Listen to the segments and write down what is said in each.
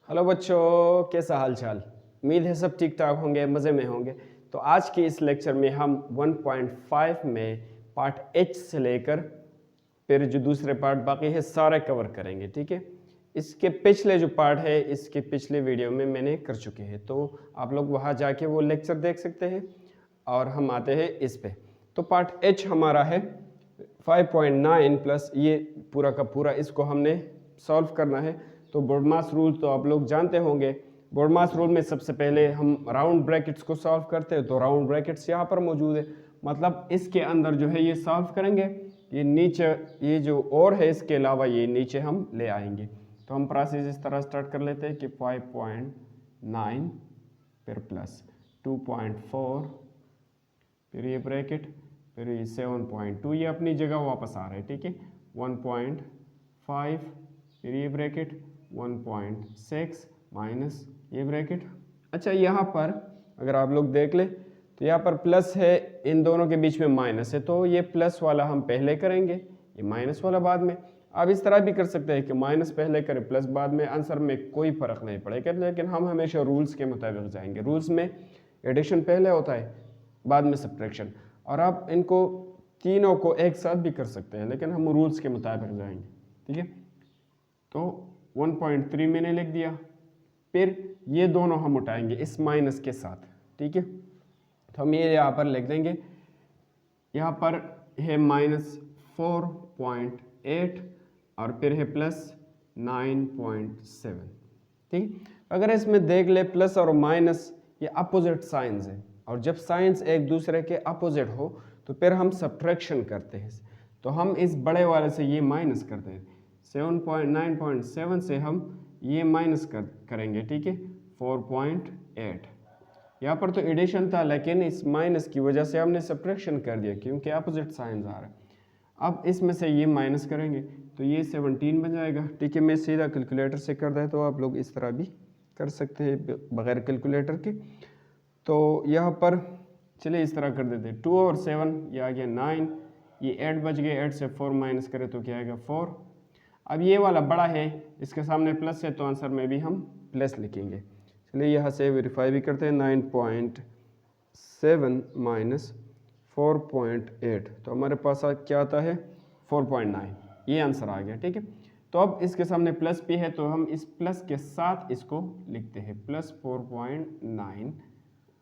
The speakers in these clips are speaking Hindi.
हेलो बच्चों, कैसा हाल चाल। उम्मीद है सब ठीक ठाक होंगे, मज़े में होंगे। तो आज के इस लेक्चर में हम 1.5 में पार्ट एच से लेकर फिर जो दूसरे पार्ट बाकी है सारे कवर करेंगे। ठीक है, इसके पिछले जो पार्ट है इसके पिछले वीडियो में मैंने कर चुके हैं, तो आप लोग वहाँ जाके वो लेक्चर देख सकते हैं। और हम आते हैं इस पे। तो पार्ट एच हमारा है 5.9 प्लस ये पूरा का पूरा, इसको हमने सॉल्व करना है। तो बोर्डमास रूल तो आप लोग जानते होंगे। बोर्डमास रूल में सबसे पहले हम राउंड ब्रैकेट्स को सॉल्व करते हैं, तो राउंड ब्रैकेट्स यहाँ पर मौजूद है, मतलब इसके अंदर जो है ये सॉल्व करेंगे, ये नीचे ये जो और है इसके अलावा ये नीचे हम ले आएंगे। तो हम प्रोसेस इस तरह स्टार्ट कर लेते हैं कि 5.9 फिर प्लस 2.4 फिर ये ब्रैकेट फिर ये 7.2, ये अपनी जगह वापस आ रहा है। ठीक है, 1.5 फिर ये ब्रैकेट 1.6 माइनस ये ब्रैकेट। अच्छा, यहाँ पर अगर आप लोग देख ले तो यहाँ पर प्लस है, इन दोनों के बीच में माइनस है, तो ये प्लस वाला हम पहले करेंगे, ये माइनस वाला बाद में। आप इस तरह भी कर सकते हैं कि माइनस पहले करें प्लस बाद में, आंसर में कोई फ़र्क नहीं पड़ेगा, लेकिन हम हमेशा रूल्स के मुताबिक जाएंगे। रूल्स में एडिशन पहले होता है, बाद में सब्ट्रैक्शन, और आप इनको तीनों को एक साथ भी कर सकते हैं, लेकिन हम रूल्स के मुताबिक जाएंगे। ठीक है, तो 1.3 मैंने लिख दिया, फिर ये दोनों हम उठाएंगे इस माइनस के साथ। ठीक है, तो हम ये यहाँ पर लिख देंगे, यहाँ पर है -4.8 और फिर है +9.7। ठीक, अगर इसमें देख ले प्लस और माइनस ये अपोजिट साइंस है, और जब साइंस एक दूसरे के अपोजिट हो तो फिर हम सब्ट्रैक्शन करते हैं। तो हम इस बड़े वाले से ये माइनस करते हैं, 7.9.7 से हम ये माइनस करेंगे। ठीक है, 4.8। यहाँ पर तो एडिशन था, लेकिन इस माइनस की वजह से हमने सब्ट्रैक्शन कर दिया क्योंकि अपोजिट साइंस आ रहा है। अब इसमें से ये माइनस करेंगे तो ये 17 बन जाएगा। ठीक है, मैं सीधा कैलकुलेटर से कर रहा है, तो आप लोग इस तरह भी कर सकते हैं बगैर कैलकुलेटर के। तो यहाँ पर चलिए इस तरह कर देते हैं, 2 और 7 ये आ गया 9, ये 8 बच गए, 8 से 4 माइनस करें तो क्या आएगा 4। अब ये वाला बड़ा है, इसके सामने प्लस है, तो आंसर में भी हम प्लस लिखेंगे। चलिए यहाँ से वेरीफाई भी करते हैं, 9.7 माइनस 4.8, तो हमारे पास क्या आता है 4.9, ये आंसर आ गया। ठीक है, तो अब इसके सामने प्लस भी है, तो हम इस प्लस के साथ इसको लिखते हैं +4.9,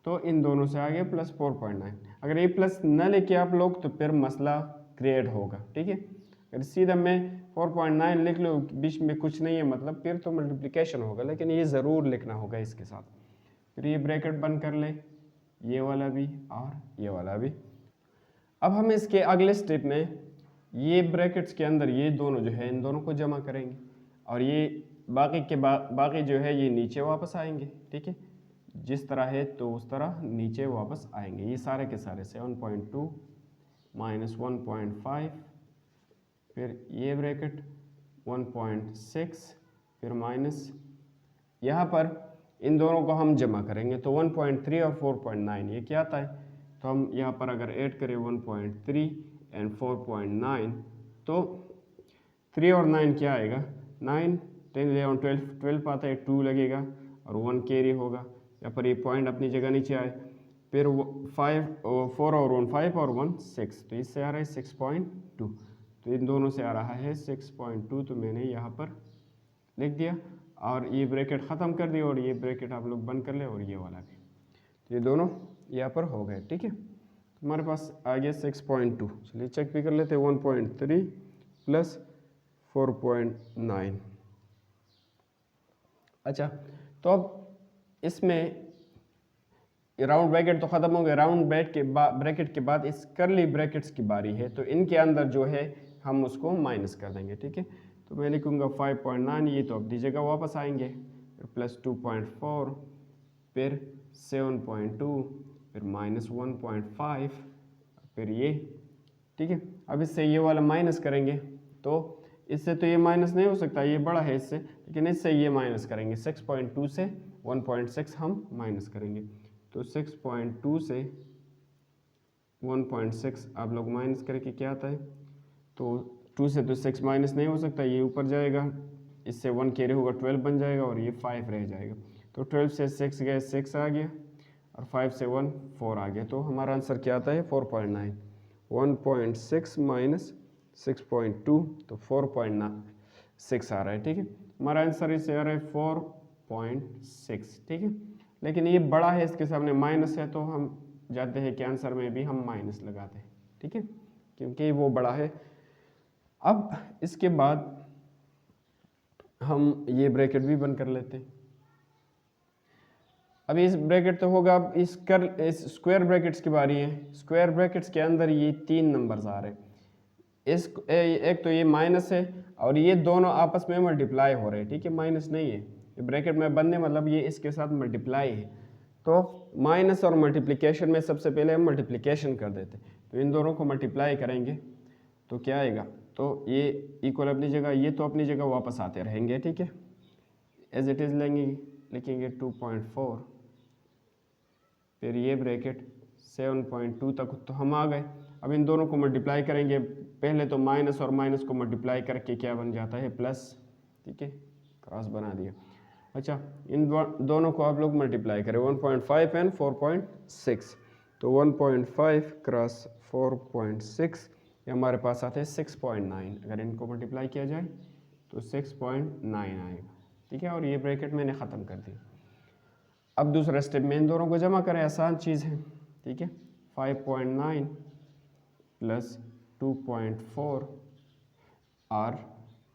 तो इन दोनों से आ गया +4.9। अगर ये प्लस न लेके आप लोग तो फिर मसला क्रिएट होगा। ठीक है, अगर सीधा मैं 4.9 लिख लो, बीच में कुछ नहीं है मतलब, फिर तो मल्टीप्लिकेशन होगा, लेकिन ये ज़रूर लिखना होगा इसके साथ। फिर ये ब्रैकेट बंद कर ले, ये वाला भी और ये वाला भी। अब हम इसके अगले स्टेप में ये ब्रैकेट्स के अंदर ये दोनों जो है इन दोनों को जमा करेंगे, और ये बाकी जो है ये नीचे वापस आएंगे। ठीक है, जिस तरह है तो उस तरह नीचे वापस आएंगे, ये सारे के सारे 7.2 माइनस 1.5 फिर ये ब्रैकेट 1.6 फिर माइनस, यहाँ पर इन दोनों को हम जमा करेंगे तो 1.3 और 4.9 ये क्या आता है, तो हम यहाँ पर अगर ऐड करें 1.3 एंड 4.9 तो 3 और 9 क्या आएगा, 9 10 11 12 12 आता है, 2 लगेगा और 1 कैरी होगा। यहाँ पर ये पॉइंट अपनी जगह नीचे आए, फिर 4 और 1 5 और 1 6, तो इससे आ रहा है 6.2, तो इन दोनों से आ रहा है 6.2, तो मैंने यहाँ पर लिख दिया और ये ब्रैकेट ख़त्म कर दिया, और ये ब्रैकेट आप लोग बंद कर ले, और ये वाला भी, तो ये दोनों यहाँ पर हो गए। ठीक है, हमारे पास आ गया 6.2। चलिए चेक भी कर लेते हैं, 1.3 प्लस 4.9। अच्छा, तो अब इसमें राउंड ब्रैकेट तो ख़त्म हो गए, राउंड ब्रैकेट के बाद इस करली ब्रैकेट्स की बारी है, तो इनके अंदर जो है हम उसको माइनस कर देंगे। ठीक है, तो मैं लिखूँगा 5.9, ये तो अपनी जगह वापस आएंगे, फिर प्लस 2.4 फिर 7.2 फिर माइनस 1.5 फिर ये। ठीक है, अब इससे ये वाला माइनस करेंगे, तो इससे तो ये माइनस नहीं हो सकता, ये बड़ा है इससे, लेकिन इससे ये माइनस करेंगे, 6.2 से 1.6 हम माइनस करेंगे, तो 6.2 से 1.6 आप लोग माइनस करके क्या आता है, तो 2 से तो 6 माइनस नहीं हो सकता, ये ऊपर जाएगा, इससे 1 कैरी होगा 12 बन जाएगा और ये 5 रह जाएगा। तो 12 से 6 गए 6 आ गया और 5 से 1 4 आ गया। तो हमारा आंसर क्या आता है 4.9। 1.6 माइनस 6.2 तो 4.6 आ रहा है। ठीक है, हमारा आंसर इससे आ रहा है 4.6। ठीक है, लेकिन ये बड़ा है, इसके सामने माइनस है तो हम जाते हैं कि आंसर में भी हम माइनस लगाते हैं। ठीक है, क्योंकि वो बड़ा है। अब इसके बाद हम ये ब्रैकेट भी बंद कर लेते हैं। अभी इस ब्रैकेट तो होगा, अब इस स्क्वायर ब्रैकेट्स की बारी है। स्क्वायर ब्रैकेट्स के अंदर ये 3 नंबर्स आ रहे हैं। एक तो ये माइनस है और ये दोनों आपस में मल्टीप्लाई हो रहे हैं। ठीक है, माइनस नहीं है, ये ब्रैकेट में बनने मतलब ये इसके साथ मल्टीप्लाई है। तो माइनस और मल्टीप्लिकेशन में सबसे पहले हम मल्टीप्लिकेशन कर देते हैं। तो इन दोनों को मल्टीप्लाई करेंगे तो क्या आएगा, तो ये इक्वल अपनी जगह, ये तो अपनी जगह वापस आते रहेंगे। ठीक है, एज इट इज़ लिखेंगे 2.4, फिर ये ब्रैकेट 7.2 तक तो हम आ गए। अब इन दोनों को मल्टीप्लाई करेंगे, पहले तो माइनस और माइनस को मल्टीप्लाई करके क्या बन जाता है प्लस। ठीक है, क्रॉस बना दिया। अच्छा, इन दोनों को आप लोग मल्टीप्लाई करें 1.5 एंड 4.6, तो 1.5 क्रॉस 4.6 ये हमारे पास आते हैं 6.9। अगर इनको मल्टीप्लाई किया जाए तो 6.9 आएगा। ठीक है, और ये ब्रैकेट मैंने ख़त्म कर दिया। अब दूसरा स्टेप में इन दोनों को जमा करें, आसान चीज़ है। ठीक है, 5.9 प्लस 2.4 और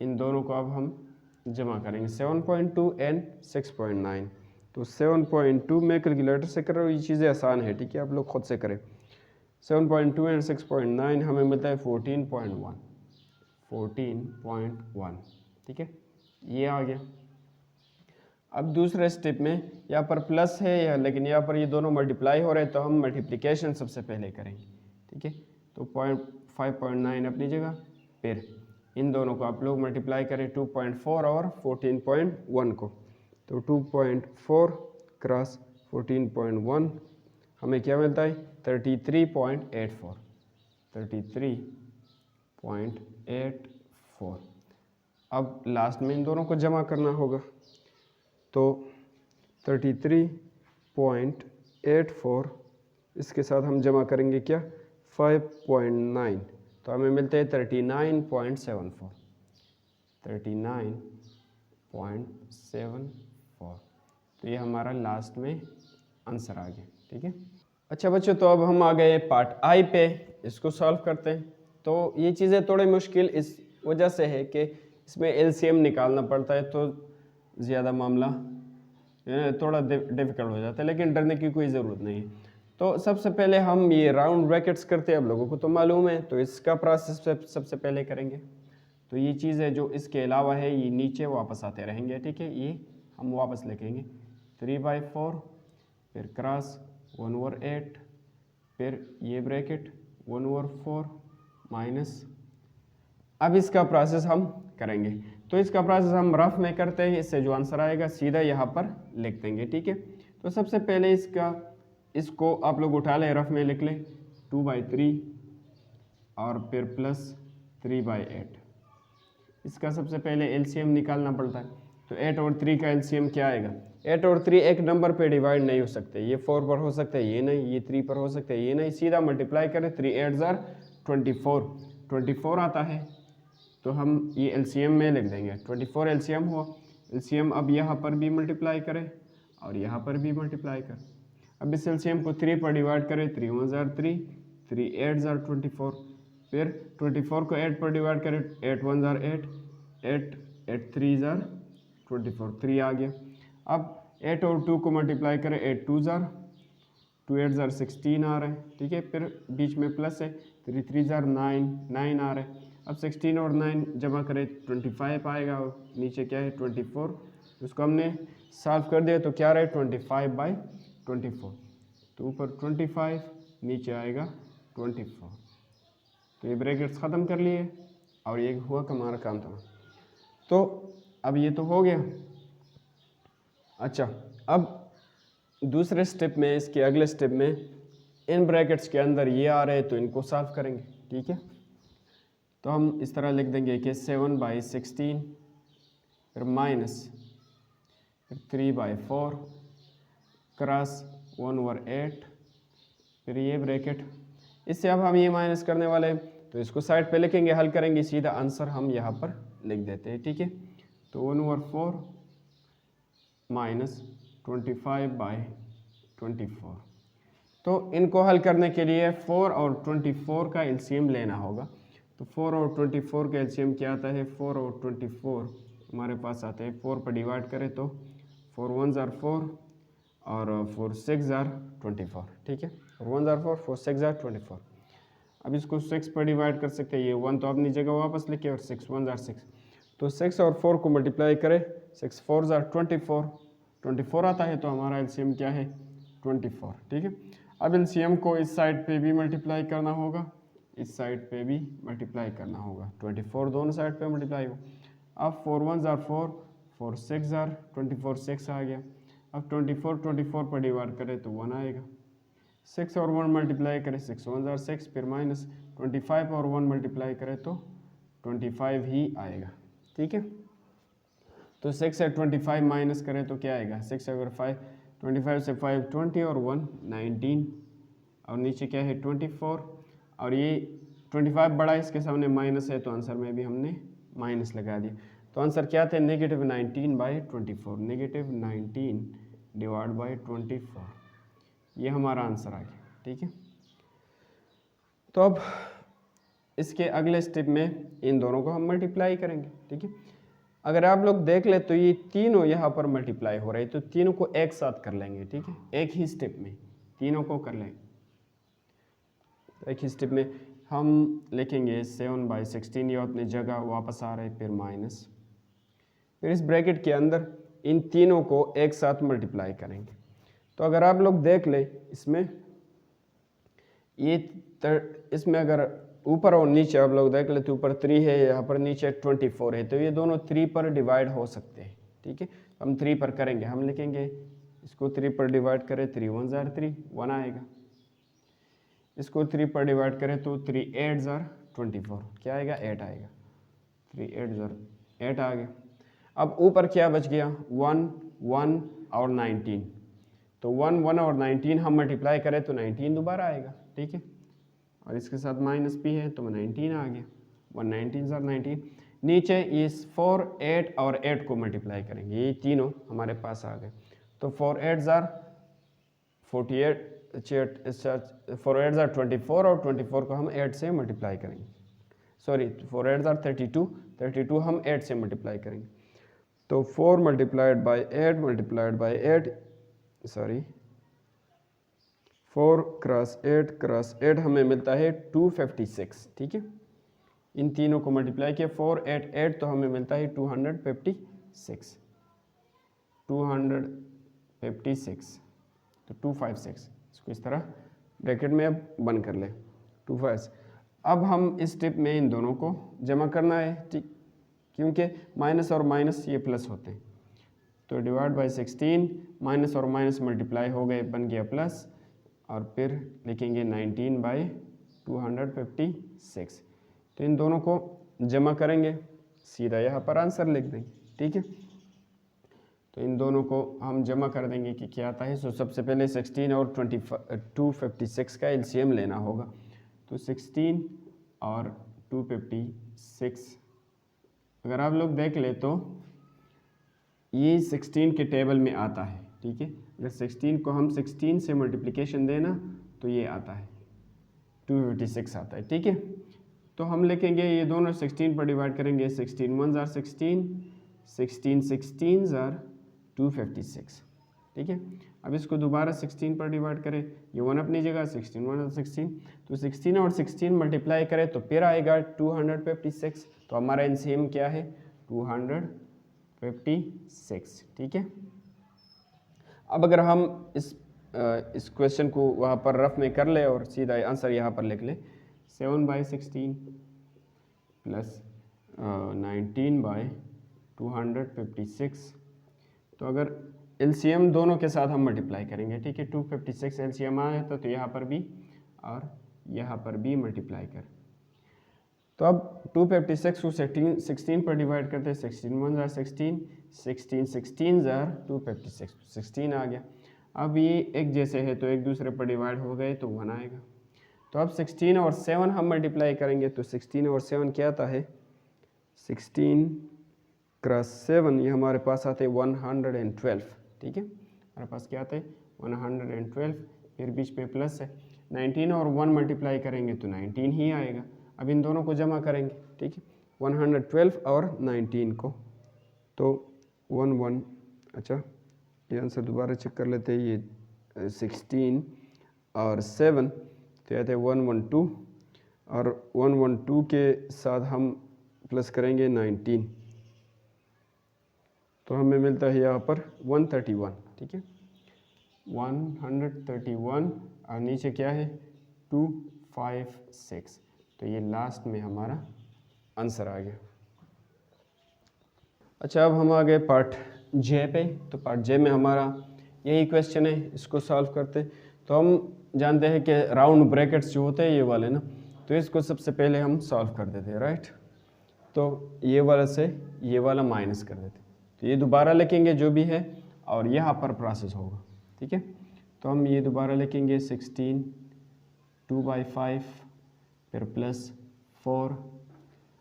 इन दोनों को अब हम जमा करेंगे 7.2 एंड 6.9। तो 7.2 में कैलकुलेटर से कर रहा हूँ, ये चीज़ें आसान है। ठीक है, आप लोग खुद से करें। 7.2 एंड 6.9 हमें मिलता है 14.1। 14.1 ठीक है, ये आ गया। अब दूसरे स्टेप में यहाँ पर प्लस है लेकिन यहाँ पर ये दोनों मल्टीप्लाई हो रहे हैं, तो हम मल्टीप्लिकेशन सबसे पहले करेंगे। ठीक है, तो 5.9 अपनी जगह, फिर इन दोनों को आप लोग मल्टीप्लाई करें 2.4 और 14.1 को। तो 2.4 क्रॉस 14.1 हमें क्या मिलता है 33.84। 33.84। अब लास्ट में इन दोनों को जमा करना होगा, तो 33.84 इसके साथ हम जमा करेंगे क्या 5.9, तो हमें मिलते हैं 39.74। 39.74, तो ये हमारा लास्ट में आंसर आ गया। ठीक है, अच्छा बच्चों, तो अब हम आ गए पार्ट आई पे, इसको सॉल्व करते हैं। तो ये चीज़ें थोड़ी मुश्किल इस वजह से है कि इसमें एलसीएम निकालना पड़ता है, तो ज़्यादा मामला थोड़ा डिफ़िकल्ट हो जाता है, लेकिन डरने की कोई ज़रूरत नहीं है। तो सबसे पहले हम ये राउंड ब्रैकेट्स करते हैं, आप लोगों को तो मालूम है, तो इसका प्रोसेस सबसे पहले करेंगे। तो ये चीज़ है जो इसके अलावा है, ये नीचे वापस आते रहेंगे। ठीक है, ये हम वापस लिखेंगे 3/4, फिर क्रॉस 1/8, फिर ये ब्रैकेट 1/4 माइनस। अब इसका प्रोसेस हम करेंगे, तो इसका प्रोसेस हम रफ में करते हैं। इससे जो आंसर आएगा सीधा यहाँ पर लिख देंगे। ठीक है, तो सबसे पहले इसको आप लोग उठा लें, रफ में लिख लें 2/3 और फिर प्लस 3/8। इसका सबसे पहले एलसीएम निकालना पड़ता है, तो 8 और 3 का एलसीएम क्या आएगा। 8 और 3 एक नंबर पे डिवाइड नहीं हो सकते, ये 4 पर हो सकते हैं, ये नहीं, ये 3 पर हो सकते हैं, ये नहीं। सीधा मल्टीप्लाई करें, 3 8 are 24 आता है, तो हम ये एलसीएम में लिख देंगे 24 एलसीएम हुआ। एलसीएम अब यहाँ पर भी मल्टीप्लाई करें और यहाँ पर भी मल्टीप्लाई करें। अब इस एलसीएम को 3 पर डिवाइड करें, 3 1s are 3, 3 8s are 24, फिर 24 को 8 पर डिवाइड करें, 8 1s are 8, 8 8 3s are 24, 3 आ गया। अब 8 और 2 को मल्टीप्लाई करें, 8 2s are 2 8s are 16 आ रहे हैं। ठीक है, फिर बीच में प्लस है, 3 3s are 9 9 आ रहे हैं। अब 16 और 9 जमा करें 25 आएगा, और नीचे क्या है 24, उसको हमने सॉल्व कर दिया, तो क्या रहे 25/24, तो ऊपर 25 नीचे आएगा 24। तो ये ब्रैकेट्स ख़त्म कर लिए और ये हुआ कि हमारा काम था। तो अब ये तो हो गया। अच्छा, अब दूसरे स्टेप में, इसके अगले स्टेप में इन ब्रैकेट्स के अंदर ये आ रहे हैं, तो इनको सॉल्व करेंगे। ठीक है, तो हम इस तरह लिख देंगे कि 7/16 फिर माइनस, फिर 3/4 क्रॉस 1/8, फिर ये ब्रैकेट। इससे अब हम ये माइनस करने वाले हैं तो इसको साइड पे लिखेंगे, हल करेंगे, सीधा आंसर हम यहाँ पर लिख देते हैं, ठीक है। तो 1/4 माइनस 25/24। तो इनको हल करने के लिए 4 और 24 का एलसीएम लेना होगा। तो 4 और 24 का एलसीएम क्या आता है, 4 और 24 हमारे पास आते हैं, 4 पर डिवाइड करें तो 4 1 ज़ार 4 और 4 6 ज़ार 24, ठीक है। 4 1 ज़ार 4, 4 6 ज़ार 24। अब इसको 6 पर डिवाइड कर सकते हैं, ये 1 तो अपनी जगह वापस लिखे और 6 1 ज़ार 6, तो 6 और 4 को मल्टीप्लाई करें, 6 4 ज़ार 24 आता है, तो हमारा एलसीएम क्या है 24, ठीक है। अब एलसीएम को इस साइड पे भी मल्टीप्लाई करना होगा, इस साइड पे भी मल्टीप्लाई करना होगा, 24 दोनों साइड पे मल्टीप्लाई हो। अब 4 1 ज़ार 4, 4 6 ज़ार 24, 6 आ गया। अब 24 पर डिवाइड करें तो 1 आएगा, 6 और 1 मल्टीप्लाई करें, 6 1 ज़ार 6, फिर माइनस 25 और 1 मल्टीप्लाई करें तो 25 ही आएगा, ठीक है। तो 6 से 25 माइनस करें तो क्या आएगा, 6 अगर 25 से 5 20 और 1 19, और नीचे क्या है 24, और ये 25 बड़ा इसके सामने माइनस है, तो आंसर में भी हमने माइनस लगा दिया। तो आंसर क्या थे, -19/24, -19 डिवाइड बाई 24, ये हमारा आंसर आ गया, ठीक है। तो अब इसके अगले स्टेप में इन दोनों को हम मल्टीप्लाई करेंगे, ठीक है। अगर आप लोग देख ले तो ये तीनों यहाँ पर मल्टीप्लाई हो रहे हैं, तो तीनों को एक साथ कर लेंगे, ठीक है, एक ही स्टेप में तीनों को कर लेंगे। एक ही स्टेप में हम लिखेंगे 7/16, ये अपनी जगह वापस आ रहे, फिर माइनस, फिर इस ब्रैकेट के अंदर इन तीनों को एक साथ मल्टीप्लाई करेंगे। तो अगर आप लोग देख ले इसमें इसमें अगर ऊपर और नीचे आप लोग देख ले तो ऊपर 3 है, यहाँ पर नीचे 24 है, तो ये दोनों 3 पर डिवाइड हो सकते हैं, ठीक है। हम 3 पर करेंगे, हम लिखेंगे इसको 3 पर डिवाइड करें, 3 1 ज़ार 3, 1 आएगा। इसको 3 पर डिवाइड करें तो 3 8 ज़ार 24, क्या आएगा 8 आएगा, 3 8 ज़ार 8 आ गया। अब ऊपर क्या बच गया, 1 1 और 19, तो 1 1 और 19 हम मल्टीप्लाई करें तो 19 दोबारा आएगा, ठीक है, और इसके साथ माइनस भी है तो 19 आ गया, 119 ज़ार 19। नीचे इस 4 8 और 8 को मल्टीप्लाई करेंगे, ये तीनों हमारे पास आ गए, तो 4 8 ज़ार 48, 4 8 ज़ार 24 और 24 को हम 8 से मल्टीप्लाई करेंगे, सॉरी 4 8 ज़ार 32 हम 8 से मल्टीप्लाई करेंगे, तो 4 मल्टीप्लाइड बाई 8 सॉरी 4 क्रॉस 8 हमें मिलता है 256, ठीक है। इन तीनों को मल्टीप्लाई किया 4 8 8, तो हमें मिलता है 256, तो 256, इसको इस तरह ब्रैकेट में अब बंद कर ले 25। अब हम इस स्टेप में इन दोनों को जमा करना है, ठीक, क्योंकि माइनस और माइनस ये प्लस होते हैं, तो डिवाइड बाई 16, माइनस और माइनस मल्टीप्लाई हो गए, बन गया प्लस, और फिर लिखेंगे 19/256, तो इन दोनों को जमा करेंगे, सीधा यहाँ पर आंसर लिख देंगे, ठीक है। तो इन दोनों को हम जमा कर देंगे कि क्या आता है। सो सबसे पहले 16 और 256 का एलसीएम लेना होगा, तो 16 और 256 अगर आप लोग देख ले तो ये 16 के टेबल में आता है, ठीक है। अगर 16 को हम 16 से मल्टीप्लिकेशन देना तो ये आता है 256 आता है, ठीक है। तो हम लिखेंगे ये दोनों 16 पर डिवाइड करेंगे, 16 1 ज़ार 16, 16 ज़ार 256, ठीक है। अब इसको दोबारा 16 पर डिवाइड करें, ये 1 अपनी जगह, 16 1 16, तो 16 और 16 मल्टीप्लाई करें तो फिर आएगा 256, तो हमारा एलसीएम क्या है 256, ठीक है। अब अगर हम इस क्वेश्चन को वहाँ पर रफ में कर ले और सीधा आंसर यहाँ पर लिख ले, 7/16 प्लस 19/256, तो अगर एलसीएम दोनों के साथ हम मल्टीप्लाई करेंगे, ठीक है, 256 एलसीएम आया था, तो यहाँ पर भी और यहाँ पर भी मल्टीप्लाई कर, तो अब 256 को 16 पर डिवाइड करते हैं, 16 1 जार 16, 16 16 जार 256, 16 आ गया। अब ये एक जैसे है तो एक दूसरे पर डिवाइड हो गए तो 1 आएगा। तो अब 16 और 7 हम मल्टीप्लाई करेंगे तो 16 और 7 क्या आता है, 16 क्रॉस 7 ये हमारे पास आते हैं 112, ठीक है, हमारे पास क्या आता है 112, फिर बीच में प्लस है, 19 और 1 मल्टीप्लाई करेंगे तो 19 ही आएगा। अब इन दोनों को जमा करेंगे, ठीक है, 112 और 19 को, तो 1 अच्छा ये आंसर दोबारा चेक कर लेते हैं, ये 16 और 7 तो आते हैं 112 और 112 के साथ हम प्लस करेंगे 19 तो हमें मिलता है यहाँ पर 131, ठीक है, 131 और नीचे क्या है 256, तो ये लास्ट में हमारा आंसर आ गया। अच्छा अब हम आ गए पार्ट जे पे, तो पार्ट जे में हमारा यही क्वेश्चन है, इसको सॉल्व करते। तो हम जानते हैं कि राउंड ब्रैकेट्स जो होते हैं ये वाले ना, तो इसको सबसे पहले हम सॉल्व कर देते हैं, राइट। तो ये वाला से ये वाला माइनस कर देते, तो ये दोबारा लिखेंगे जो भी है और यहाँ पर प्रोसेस होगा, ठीक है। तो हम ये दोबारा लिखेंगे 16 2/5 फिर प्लस 4।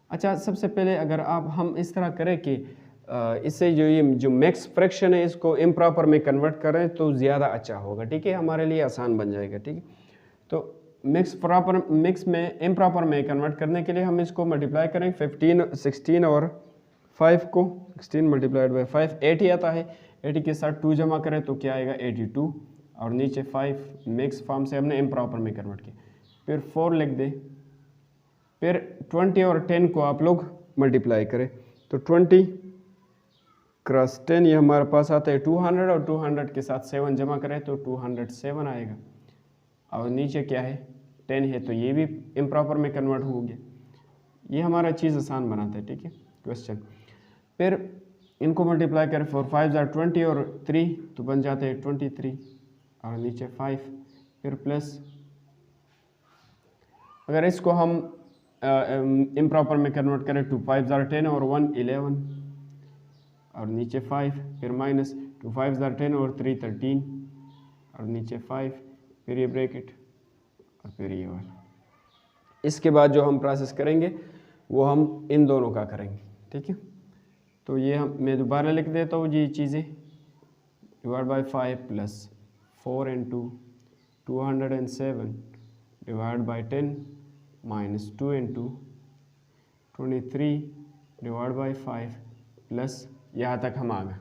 अच्छा सबसे पहले अगर आप हम इस तरह करें कि इससे जो मैक्स फ्रैक्शन है इसको इम्प्रॉपर में कन्वर्ट करें तो ज़्यादा अच्छा होगा, ठीक है, हमारे लिए आसान बन जाएगा, ठीक है। तो मिक्स में इम्प्रॉपर में कन्वर्ट करने के लिए हम इसको मल्टीप्लाई करें 16 और 5 को, 16 मल्टीप्लाइड बाई 5 80 आता है, 80 के साथ 2 जमा करें तो क्या आएगा 82 और नीचे 5 मिक्स फॉर्म से हमने इम्प्रॉपर में कन्वर्ट किया, फिर 4 लिख दे, फिर 20 और 10 को आप लोग मल्टीप्लाई करें तो 20 क्रॉस 10 ये हमारे पास आता है 200 और 200 के साथ 7 जमा करें तो 207 आएगा और नीचे क्या है 10 है तो ये भी इम्प्रॉपर में कन्वर्ट हो गया। ये हमारा चीज़ आसान बनाता है, ठीक है, क्वेश्चन। फिर इनको मल्टीप्लाई करें 4 5 जार 20 और 3 तो बन जाते हैं 23 और नीचे 5 फिर प्लस, अगर इसको हम इम्प्रॉपर में कन्वर्ट करें 2 5 जार 10 और 1 11 और नीचे 5 फिर माइनस 2 5 जार 10 और 3 13 और नीचे 5 फिर ये ब्रैकेट और फिर ये वाला। इसके बाद जो हम प्रोसेस करेंगे वो हम इन दोनों का करेंगे, ठीक है। तो ये मैं दोबारा लिख देता हूँ ये चीज़ें, divide by 5 plus 4 into 207 divide by 10 minus 2 into 23 divide by 5 plus यहाँ तक हम आ गए।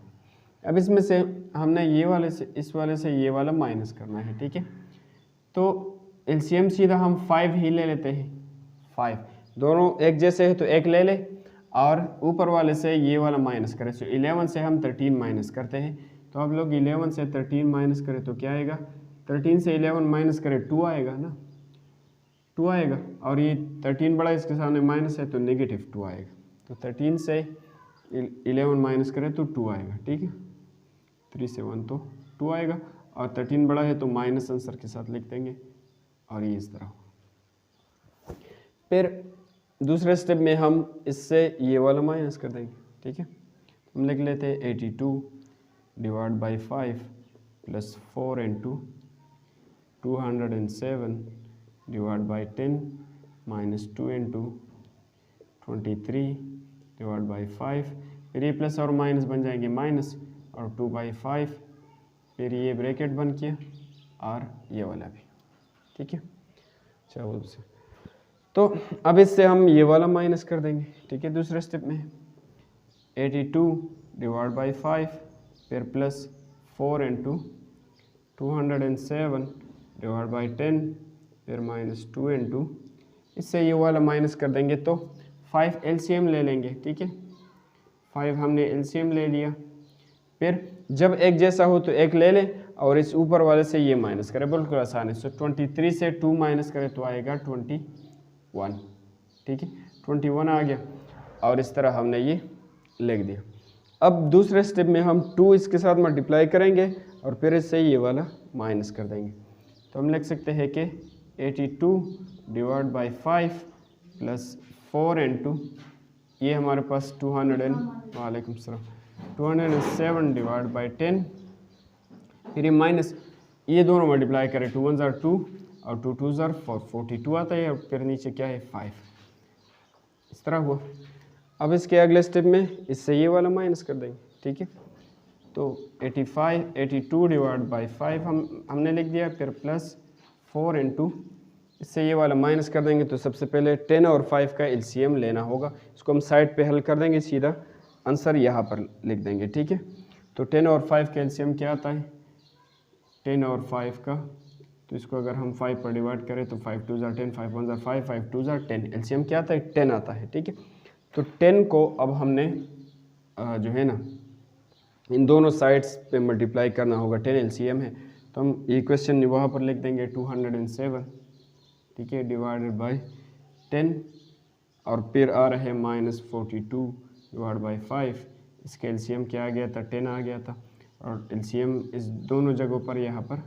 अब इसमें से हमने ये वाले से इस वाले से ये वाला माइनस करना है, ठीक है। तो एलसीएम सीधा हम 5 ही ले लेते हैं, 5 दोनों एक जैसे है तो एक ले ले और ऊपर वाले से ये वाला माइनस करें, तो 11 से हम 13 माइनस करते हैं, तो आप लोग 11 से 13 माइनस करें तो क्या आएगा, 13 से 11 माइनस करें 2 आएगा ना, 2 आएगा और ये 13 बड़ा इसके सामने माइनस है तो नेगेटिव 2 आएगा, तो 13 से 11 माइनस करें तो 2 आएगा, ठीक है, 3 से 1 तो 2 आएगा और 13 बड़ा है तो माइनस आंसर के साथ लिख देंगे और ये इस तरह। फिर दूसरे स्टेप में हम इससे ये वाला माइनस कर देंगे, ठीक है, हम लिख लेते हैं 82 divide by 5 plus 4 into 207 divide by 10 minus 2 into 23 divide by 5, फिर ये प्लस और माइनस बन जाएंगे माइनस और 2/5, फिर ये ब्रैकेट बन किया और ये वाला भी, ठीक है। चलो तो अब इससे हम ये वाला माइनस कर देंगे, ठीक है, दूसरे स्टेप में 82 डिवाइड बाई 5 फिर प्लस 4 इंटू 207 डिवाइड बाई 10 फिर माइनस 2 इंटू, इससे ये वाला माइनस कर देंगे तो 5 एलसीएम ले लेंगे, ठीक है, 5 हमने एलसीएम ले लिया। फिर जब एक जैसा हो तो एक ले लें और इस ऊपर वाले से ये माइनस करें, बिल्कुल आसान है। सो 23 से 2 माइनस करें तो आएगा 21, ठीक है, 21 आ गया और इस तरह हमने ये लिख दिया। अब दूसरे स्टेप में हम 2 इसके साथ मल्टीप्लाई करेंगे और फिर इससे ये वाला माइनस कर देंगे, तो हम लिख सकते हैं कि 82 डिवाइड बाई 5 प्लस 4 इंटू ये हमारे पास 200 वालेकुम सलाम 207 डिवाइड बाई 10, फिर ये माइनस ये दोनों मल्टीप्लाई करें, 2 1 2 और 2 2 4, 42 आता है, और फिर नीचे क्या है 5, इस तरह हुआ। अब इसके अगले स्टेप में इससे ये वाला माइनस कर देंगे, ठीक है। तो 82 डिवाइड बाई 5 हमने लिख दिया, फिर प्लस 4 इंटू इससे ये वाला माइनस कर देंगे। तो सबसे पहले 10 और 5 का एलसीएम लेना होगा, इसको हम साइड पे हल कर देंगे, सीधा आंसर यहाँ पर लिख देंगे, ठीक है। तो 10 और 5 का एलसीएम क्या आता है, 10 और 5 का, तो इसको अगर हम 5 पर डिवाइड करें तो 5 2 10, 5 1 5, 5 2 10, एलसीएम क्या आता है 10 आता है, ठीक है। तो 10 को अब हमने जो है ना इन दोनों साइड्स पे मल्टीप्लाई करना होगा, 10 एलसीएम है, तो हम ये क्वेश्चन वहाँ पर लिख देंगे 207, ठीक है, डिवाइडेड बाई 10, और फिर आ रहे -42 डिवाइड बाई 5, इसका एलसीएम क्या आ गया था 10 आ गया था, और एलसीएम इस दोनों जगहों पर यहाँ पर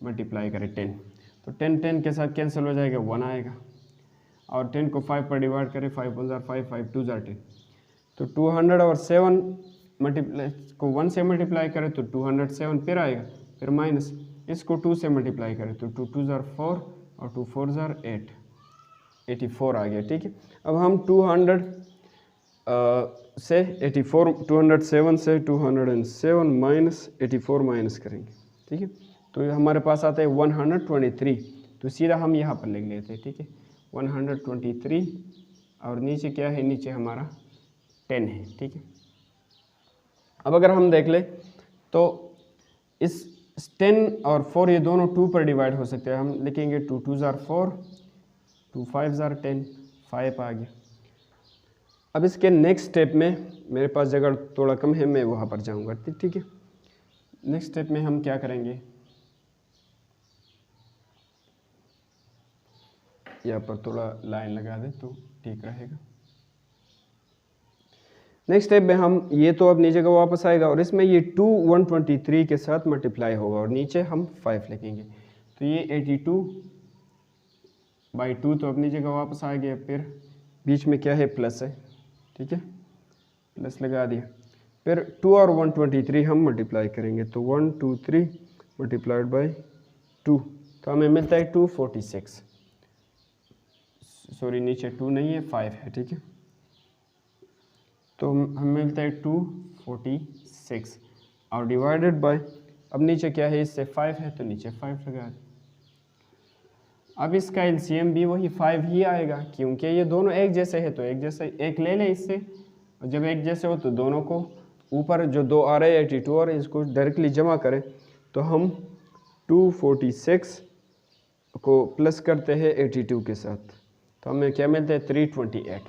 मल्टीप्लाई करें 10, तो 10 के साथ कैंसिल हो जाएगा, 1 आएगा, और 10 को 5 पर डिवाइड करें, 5 1 5, 5 2 10, तो 207 मल्टीप्लाई को 1 से मल्टीप्लाई करें तो 207 फिर आएगा, फिर माइनस इसको 2 से मल्टीप्लाई करें तो 2 2 4 और 2 4 8, 84 आ गया, ठीक है। अब हम 200 से 84, 207 से 207 माइनस 84 माइनस करेंगे, ठीक है। तो हमारे पास आता है 123, तो सीधा हम यहाँ पर लिख लेते हैं, ठीक है, 123, और नीचे क्या है, नीचे हमारा 10 है, ठीक है। अब अगर हम देख ले तो इस 10 और 4 ये दोनों 2 पर डिवाइड हो सकते हैं, हम लिखेंगे 2 2 4, 2 5 10, 5 आ गया। अब इसके नेक्स्ट स्टेप में मेरे पास जगह थोड़ा कम है, मैं वहाँ पर जाऊँगा, ठीक है। नेक्स्ट स्टेप में हम क्या करेंगे, यहाँ पर थोड़ा लाइन लगा दे तो ठीक रहेगा। नेक्स्ट स्टेप में हम ये तो अब नीचे का वापस आएगा, और इसमें ये 2 123 के साथ मल्टीप्लाई होगा, और नीचे हम 5 लिखेंगे, तो ये 82/2 तो अब नीचे का वापस आ गया, फिर बीच में क्या है प्लस है, ठीक है, प्लस लगा दिया, फिर 2 और 123 हम मल्टीप्लाई करेंगे, तो 1 2 3 मल्टीप्लाइड बाई 2, तो हमें मिलता है 246, सॉरी नीचे 2 नहीं है 5 है, ठीक है। तो हमें मिलता है 246, और डिवाइडेड बाय, अब नीचे क्या है, इससे 5 है तो नीचे 5 लगा दें। अब इसका एलसीएम भी वही 5 ही आएगा, क्योंकि ये दोनों एक जैसे है, तो एक जैसे एक ले ले इससे, और जब एक जैसे हो तो दोनों को ऊपर जो 2 आ रहे हैं 82 और इसको डायरेक्टली जमा करें, तो हम 246 को प्लस करते हैं 82 के साथ, तो हमें क्या मिलता है 328,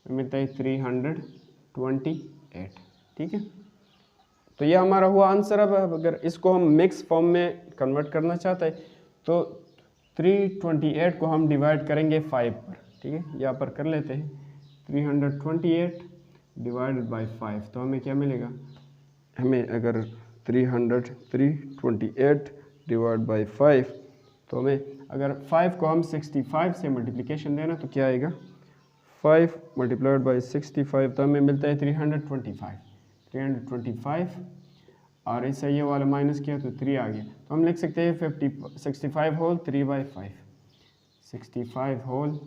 मिलता है 328, ठीक है। तो ये हमारा हुआ आंसर। अब अगर इसको हम मिक्स फॉर्म में कन्वर्ट करना चाहते हैं तो 328 को हम डिवाइड करेंगे 5 पर, ठीक है, यहाँ पर कर लेते हैं 328 डिवाइडेड बाई 5, तो हमें क्या मिलेगा, हमें अगर 328 डिवाइड बाई 5, तो हमें अगर 5 को हम 65 से मल्टीप्लिकेशन देना तो क्या आएगा, 5 मल्टीप्लाइड बाई 65, तो हमें मिलता है 325, और इससे ये वाला माइनस किया तो 3 आ गया, तो हम लिख सकते हैं 65 होल 3/5, 65 होल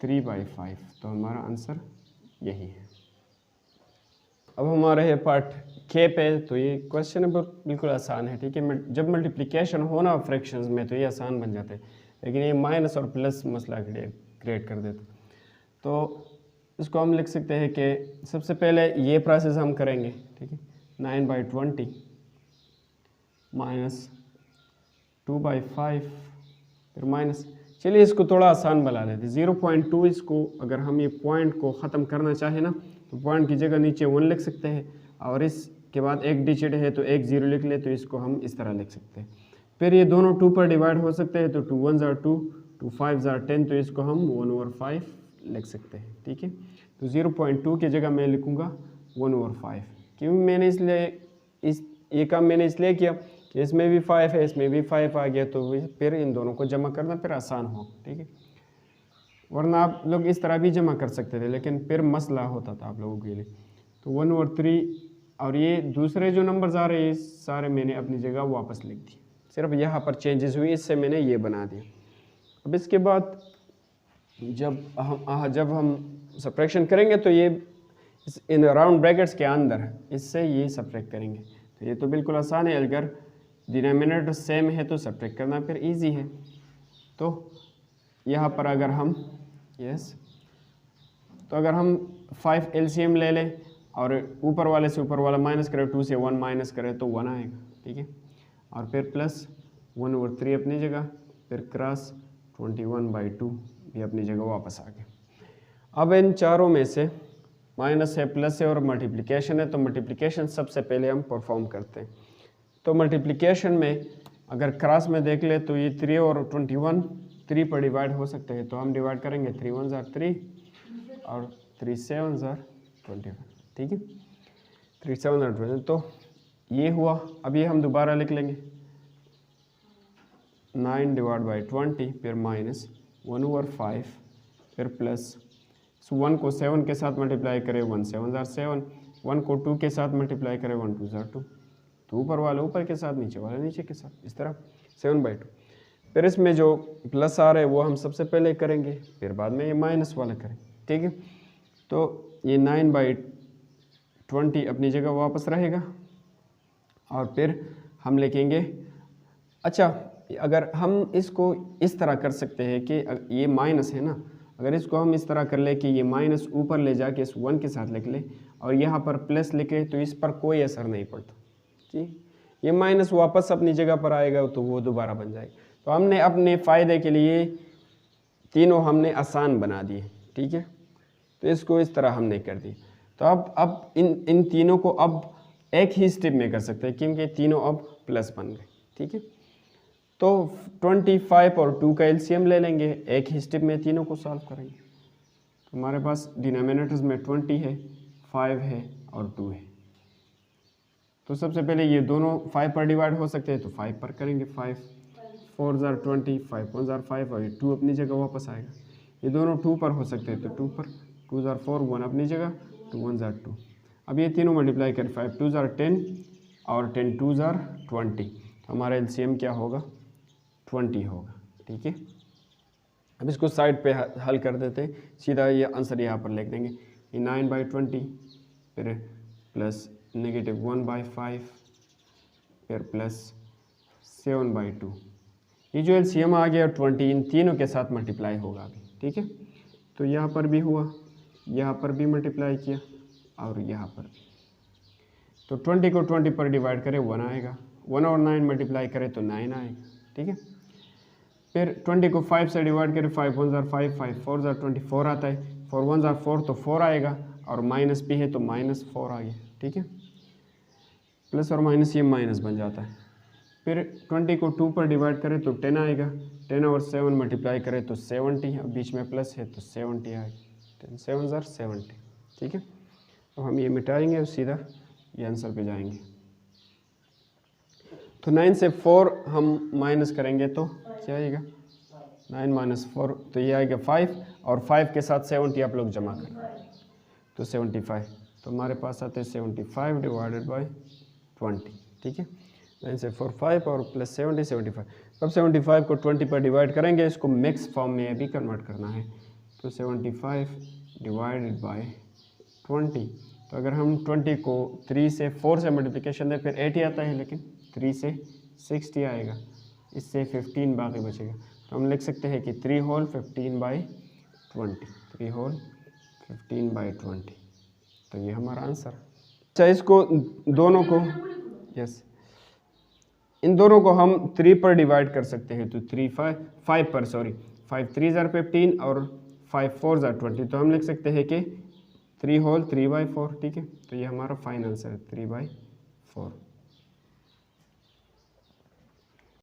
3/5, तो हमारा आंसर यही है। अब हमारा है पार्ट के पे, तो ये क्वेश्चन बिल्कुल आसान है, ठीक है। जब मल्टीप्लिकेशन हो ना फ्रैक्शंस में तो ये आसान बन जाते हैं, लेकिन ये माइनस और प्लस मसला क्रिएट कर देता। तो इसको हम लिख सकते हैं कि सबसे पहले ये प्रोसेस हम करेंगे, ठीक है, 9/20 माइनस 2/5, फिर माइनस, चलिए इसको थोड़ा आसान बना लेते हैं, 0.2, इसको अगर हम ये पॉइंट को ख़त्म करना चाहें ना तो पॉइंट की जगह नीचे 1 लिख सकते हैं, और इसके बाद एक डिजिट है तो एक 0 लिख ले, तो इसको हम इस तरह लिख सकते हैं। फिर ये दोनों 2 पर डिवाइड हो सकते हैं, तो 2 1 2, 2 5 10, तो इसको हम 1/5 लिख सकते हैं, ठीक है। तो 0.2 की जगह मैं लिखूँगा 1/5, क्यों मैंने ये काम मैंने इसलिए किया कि इसमें भी 5 है, इसमें भी 5 आ गया, तो फिर इन दोनों को जमा करना फिर आसान हो, ठीक है। वरना आप लोग इस तरह भी जमा कर सकते थे, लेकिन फिर मसला होता था आप लोगों के लिए। तो 1/3 और ये दूसरे जो नंबर्स आ रहे हैं सारे मैंने अपनी जगह वापस लिख दिए, सिर्फ यहाँ पर चेंजेस हुई, इससे मैंने ये बना दिया। अब इसके बाद जब हम सब्ट्रैक्शन करेंगे तो ये इन राउंड ब्रैकेट्स के अंदर इससे ये सब्ट्रैक्ट करेंगे। तो ये तो बिल्कुल आसान है, अगर डिनोमिनेटर सेम है तो सब्ट्रैक्ट करना फिर इजी है। तो यहाँ पर अगर हम तो अगर हम 5 एलसीएम ले लें और ऊपर वाले से ऊपर वाला माइनस करें, 2 से 1 माइनस करें तो 1 आएगा, ठीक है। और फिर प्लस 1/3 अपनी जगह, फिर क्रॉस 21/2 भी अपनी जगह वापस आ गया। अब इन चारों में से माइनस है, प्लस है और मल्टीप्लिकेशन है, तो मल्टीप्लिकेशन सबसे पहले हम परफॉर्म करते हैं। तो मल्टीप्लिकेशन में अगर क्रॉस में देख ले तो ये 3 और 21 3 पर डिवाइड हो सकते हैं, तो हम डिवाइड करेंगे 3 1 ज़ार 3 और 3 7 ज़ार 21, ठीक है। 3 7 ज़ार 21, तो ये हुआ। अब ये हम दोबारा लिख लेंगे 9/20, फिर माइनस 1/5, फिर प्लस 1 को 7 के साथ मल्टीप्लाई करें 1 7 ज़ार 7, 1 को 2 के साथ मल्टीप्लाई करें 1 2 ज़ार 2, तो ऊपर वाला ऊपर के साथ, नीचे वाला नीचे के साथ, इस तरह 7/2। फिर इसमें जो प्लस आ रहा है वो हम सबसे पहले करेंगे, फिर बाद में ये माइनस वाला करेंगे, ठीक है। तो ये 9/20 अपनी जगह वापस रहेगा और फिर हम लिखेंगे, अच्छा अगर हम इसको इस तरह कर सकते हैं कि ये माइनस है ना, अगर इसको हम इस तरह कर ले कि ये माइनस ऊपर ले जाके इस 1 के साथ लिख ले और यहाँ पर प्लस लिखे, तो इस पर कोई असर नहीं पड़ता जी, ये माइनस वापस अपनी जगह पर आएगा तो वो दोबारा बन जाएगा। तो हमने अपने फ़ायदे के लिए तीनों हमने आसान बना दिए, ठीक है। तो इसको इस तरह हमने कर दिया। तो अब इन तीनों को अब एक ही स्टेप में कर सकते हैं क्योंकि तीनों अब प्लस बन गए, ठीक है। तो 25 और 2 का एलसीएम ले लेंगे, एक ही स्टेप में तीनों को सॉल्व करेंगे। तो हमारे पास डिनोमिनेटर्स में 20 है, 5 है और 2 है। तो सबसे पहले ये दोनों 5 पर डिवाइड हो सकते हैं, तो 5 पर करेंगे। 5 4 ज़ार 20, 5 1 ज़ार 5 और ये 2 अपनी जगह वापस आएगा। ये दोनों 2 पर हो सकते हैं, तो 2 पर, 2 ज़ार 4 1 अपनी जगह, 2 1 ज़ार 2। अब ये तीनों मल्टीप्लाई करें, 5 2 ज़ार 10 और 10 2 ज़ार 20, तो हमारा एलसीएम क्या होगा, 20 होगा, ठीक है। अब इसको साइड पे हल कर देते, सीधा ये आंसर यहाँ पर लिख देंगे, ये 9/20, फिर प्लस -1/5, फिर प्लस 7/2। ये जो एलसीएम आ गया 20 इन तीनों के साथ मल्टीप्लाई होगा अभी, ठीक है। तो यहाँ पर भी हुआ, यहाँ पर भी मल्टीप्लाई किया और यहाँ पर भी। तो 20 को 20 पर डिवाइड करें 1 आएगा, 1 और 9 मल्टीप्लाई करें तो 9 आएगा, ठीक है। फिर 20 को 5 से डिवाइड करें, 5 1 ज़ार 5, 5 4 ज़ार 24 आता है, 4 1 ज़ार 4 तो 4 आएगा और माइनस भी है तो -4 आ गया, ठीक है। प्लस और माइनस ये माइनस बन जाता है। फिर 20 को 2 पर डिवाइड करें तो 10 आएगा, 10 और 7 मल्टीप्लाई करें तो 70, अब बीच में प्लस है तो 70 आएगा, 10 7 ज़ार 70, ठीक है। अब हम ये मिटाएंगे और सीधा ये आंसर पे जाएंगे। तो 9 से 4 हम माइनस करेंगे तो क्या आएगा, 9 - 4, तो ये आएगा 5 और 5 के साथ 70 आप लोग जमा करें तो 75, तो हमारे पास आते हैं 75 डिवाइडेड बाई 20, ठीक है। 9 से 4 5 और प्लस 70 75। अब 75 को 20 पर डिवाइड करेंगे, इसको मिक्स फॉर्म में अभी कन्वर्ट करना है, तो 75 डिवाइडेड बाई 20। तो अगर हम 20 को 3 से 4 से मल्टीप्लिकेशन दें फिर 80 आता है, लेकिन 3 से 60 आएगा, इससे 15 बाकी बचेगा। तो हम लिख सकते हैं कि 3 होल 15/20, 3 होल 15/20, तो ये हमारा आंसर। अच्छा, इसको दोनों को इन दोनों को हम 3 पर डिवाइड कर सकते हैं, तो 5 पर 5 3 ज़ार 15 और 5 4 ज़ार 20, तो हम लिख सकते हैं कि 3 होल 3/4, ठीक है। तो ये हमारा फाइनल आंसर है 3/4।